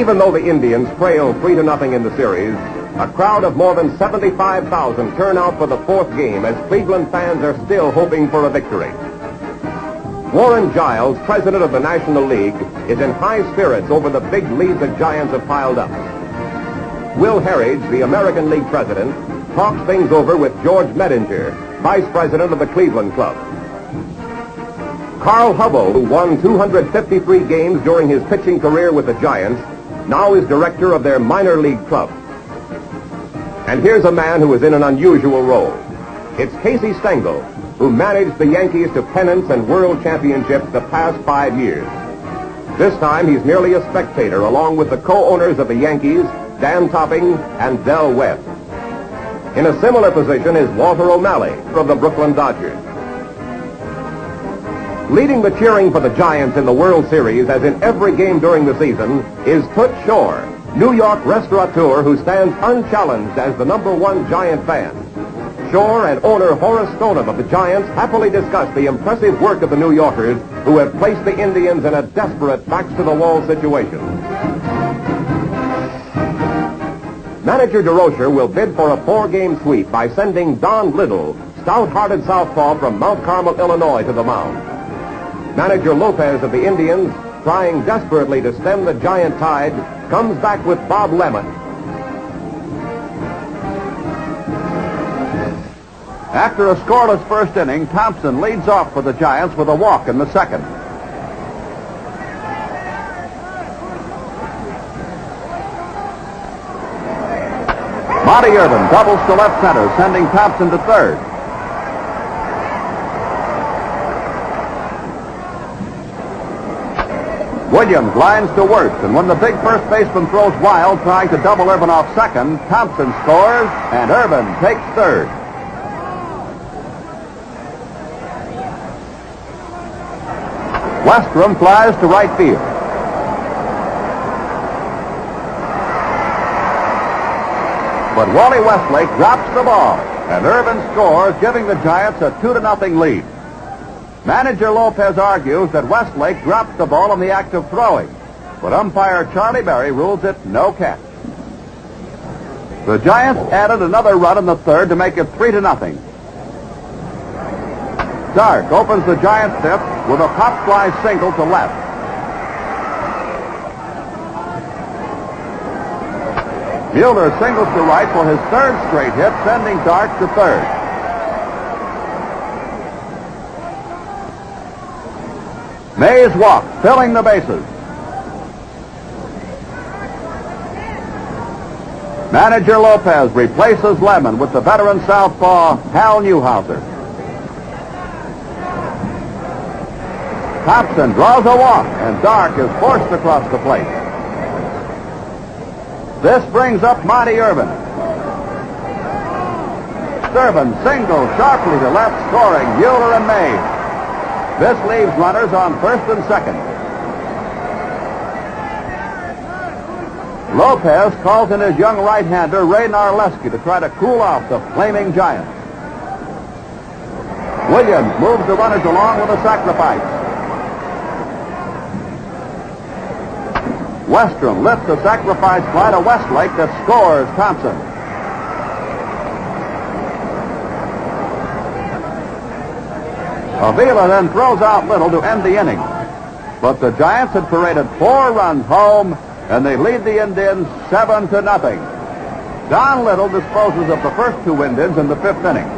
Even though the Indians trail 3-0 in the series, a crowd of more than 75,000 turn out for the fourth game as Cleveland fans are still hoping for a victory. Warren Giles, president of the National League, is in high spirits over the big lead the Giants have piled up. Will Herridge, the American League president, talks things over with George Medinger, vice president of the Cleveland Club. Carl Hubble, who won 253 games during his pitching career with the Giants, now is director of their minor league club. And here's a man who is in an unusual role. It's Casey Stengel, who managed the Yankees to pennants and world championships the past 5 years. This time he's merely a spectator along with the co-owners of the Yankees, Dan Topping and Del Webb. In a similar position is Walter O'Malley from the Brooklyn Dodgers. Leading the cheering for the Giants in the World Series, as in every game during the season, is Toots Shore, New York restaurateur who stands unchallenged as the #1 Giant fan. Shore and owner Horace Stoneham of the Giants happily discuss the impressive work of the New Yorkers who have placed the Indians in a desperate backs-to-the-wall situation. Manager DeRocher will bid for a 4-game sweep by sending Don Liddle, stout-hearted southpaw from Mount Carmel, Illinois, to the mound. Manager Lopez of the Indians, trying desperately to stem the Giant tide, comes back with Bob Lemon. After a scoreless first inning, Thompson leads off for the Giants with a walk in the second. Monte Irvin doubles to left center, sending Thompson to third. Williams lines to Wertz, and when the big first baseman throws wild, trying to double Irvin off second, Thompson scores, and Irvin takes third. Westrum flies to right field. But Wally Westlake drops the ball, and Irvin scores, giving the Giants a 2-0 lead. Manager Lopez argues that Westlake dropped the ball in the act of throwing, but umpire Charlie Berry rules it no catch. The Giants added another run in the third to make it 3-0. Dark opens the Giants' fifth with a pop fly single to left. Mueller singles to right for his third straight hit, sending Dark to third. Mays walks, filling the bases. Manager Lopez replaces Lemon with the veteran southpaw Hal Newhouser. Thompson draws a walk, and Dark is forced across the plate. This brings up Monte Irvin. Irvin singles sharply to left, scoring Mueller and Mays. This leaves runners on first and second. Lopez calls in his young right-hander, Ray Narleski, to try to cool off the flaming Giants. Williams moves the runners along with a sacrifice. Westrum lifts a sacrifice fly to Westlake that scores Thompson. Avila then throws out Liddle to end the inning. But the Giants had paraded 4 runs home, and they lead the Indians 7-0. Don Liddle disposes of the first 2 Indians in the 5th inning.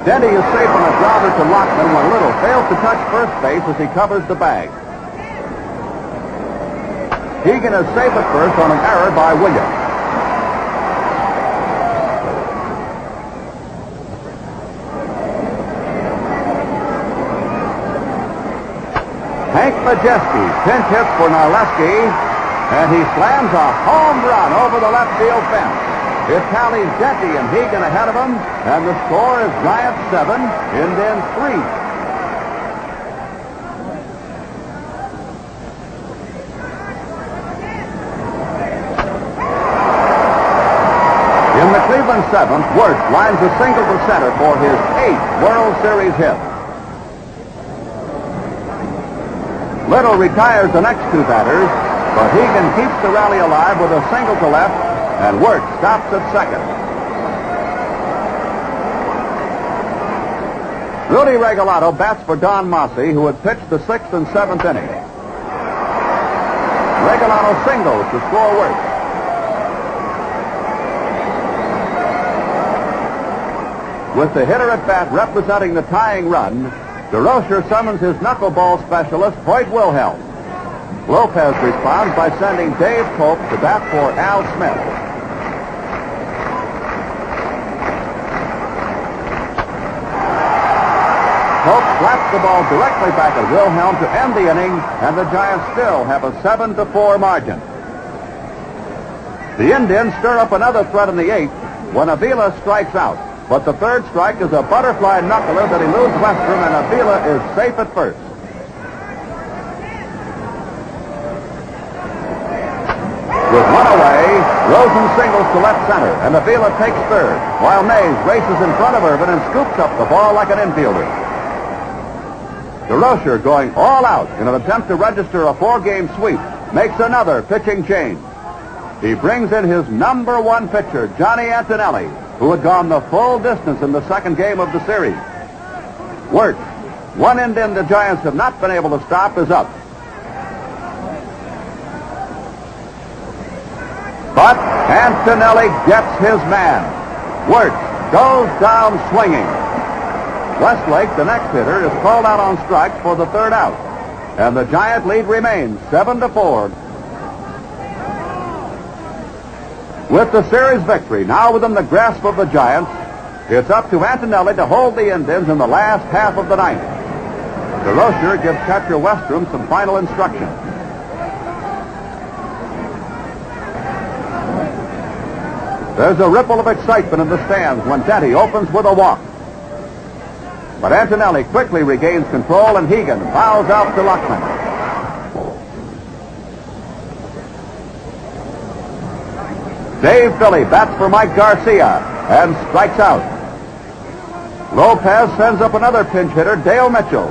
Dente is safe on a grounder to Lockman when Liddle fails to touch first base as he covers the bag. Hegan is safe at first on an error by Williams. Hank Majeski pinch hits for Narleski, and he slams a home run over the left field fence. It tallies Dente and Hegan ahead of him, and the score is Giants 7, Indians 3. In the Cleveland 7th, Wertz lines a single to center for his 8th World Series hit. Liddle retires the next two batters, but Hegan keeps the rally alive with a single to left, and Wertz stops at second. Rudy Regalado bats for Don Mossy, who had pitched the 6th and 7th inning. Regalado singles to score Wertz. With the hitter at bat representing the tying run, DeRocher summons his knuckleball specialist, Hoyt Wilhelm. Lopez responds by sending Dave Pope to bat for Al Smith. Pope slaps the ball directly back at Wilhelm to end the inning, and the Giants still have a 7-4 margin. The Indians stir up another threat in the 8th when Avila strikes out. But the third strike is a butterfly knuckler that eludes Westrum, and Avila is safe at first. With one away, Rosen singles to left center, and Avila takes third, while Mays races in front of Irvin and scoops up the ball like an infielder. DeRocher, going all out in an attempt to register a 4-game sweep, makes another pitching change. He brings in his number 1 pitcher, Johnny Antonelli, who had gone the full distance in the second game of the series. Wertz, one Indian the Giants have not been able to stop, is up. But Antonelli gets his man. Wertz goes down swinging. Westlake, the next hitter, is called out on strikes for the third out. And the Giant lead remains 7-4. With the series victory now within the grasp of the Giants, it's up to Antonelli to hold the Indians in the last half of the ninth. DeRocher gives catcher Westrum some final instruction. There's a ripple of excitement in the stands when Dente opens with a walk. But Antonelli quickly regains control, and Hegan fouls out to Lockman. Dave Philly bats for Mike Garcia and strikes out. Lopez sends up another pinch hitter, Dale Mitchell.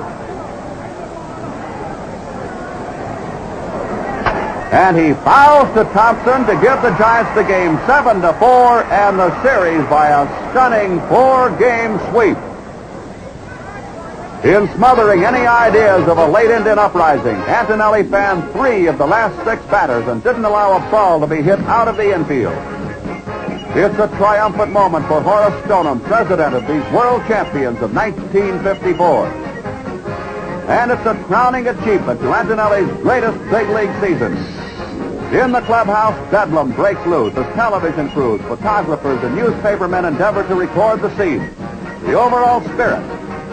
And he fouls to Thompson to give the Giants the game 7-4 and the series by a stunning 4-game sweep. In smothering any ideas of a late Indian uprising, Antonelli fanned 3 of the last 6 batters and didn't allow a ball to be hit out of the infield. It's a triumphant moment for Horace Stoneham, president of these world champions of 1954. And it's a crowning achievement to Antonelli's greatest big league season. In the clubhouse, bedlam breaks loose as television crews, photographers, and newspapermen endeavor to record the scene. The overall spirit,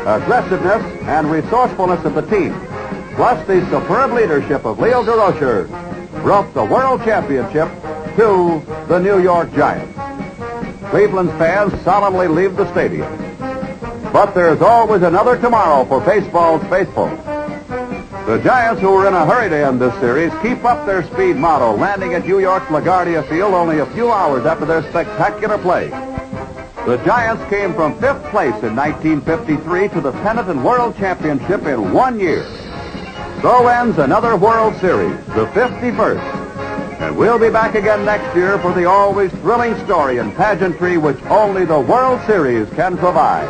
aggressiveness, and resourcefulness of the team, plus the superb leadership of Leo DeRocher, brought the world championship to the New York Giants. Cleveland's fans solemnly leave the stadium. But there's always another tomorrow for baseball's faithful. The Giants, who were in a hurry to end this series, keep up their speed motto, landing at New York's LaGuardia Field only a few hours after their spectacular play. The Giants came from 5th place in 1953 to the pennant and world championship in 1 year. So ends another World Series, the 51st. And we'll be back again next year for the always thrilling story and pageantry which only the World Series can provide.